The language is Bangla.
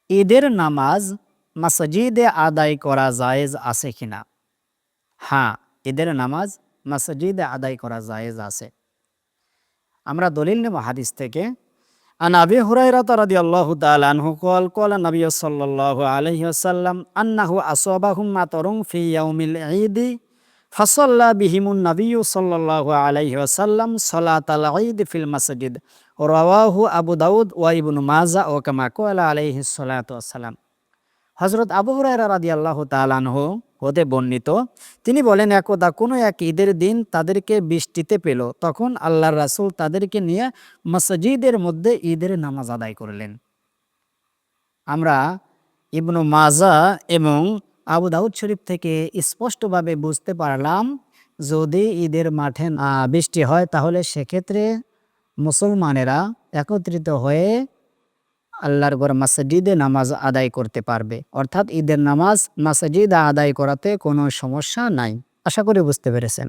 ঈদের নামাজ মসজিদে আদায় করা জায়েজ আছে কিনা? হ্যাঁ, ঈদের নামাজ মসজিদে আদায় করা জায়েজ আছে। আমরা দলিল নেব হাদিস থেকে। আন আবি হুরায়রা রাদিয়াল্লাহু তাআলা আনহু ক্বাল ক্বালা নবী সাল্লাল্লাহু আলাইহি ওয়াসাল্লাম আন্নাহু আসাবাহুম মাতারুন ফি ইয়াউমিল ঈদি ফাসাল্লা বিহিমুন নবী সাল্লাল্লাহু আলাইহি ওয়াসাল্লাম সালাতাল ঈদ ফিল মাসজিদ। রাওয়াহু আবু দাউদ ওয়া ইবনু মাজাহ ওয়া কামা ক্বালা আলাইহিস সালাতু ওয়াসসালাম। হযরত আবু হুরায়রা রাদিয়াল্লাহু তাআলা আনহু হতে বর্ণিত, তিনি বলেন, একদা কোনো এক ঈদের দিন তাদেরকে বৃষ্টিতে পেল। তখন আল্লাহর রাসূল তাদেরকে নিয়ে মসজিদের মধ্যে ঈদের নামাজ আদায় করলেন। আমরা ইবনু মাজাহ এবং আবু দাউদ শরীফ থেকে স্পষ্টভাবে বুঝতে পারলাম, যদি ঈদের মাঠে বৃষ্টি হয় তাহলে সেক্ষেত্রে মুসলমানেরা একত্রিত হয়ে আল্লাহর ঘর মসজিদে নামাজ আদায় করতে পারবে। অর্থাৎ ঈদের নামাজ মসজিদে আদায় করাতে কোনো সমস্যা নাই। আশা করি বুঝতে পেরেছেন।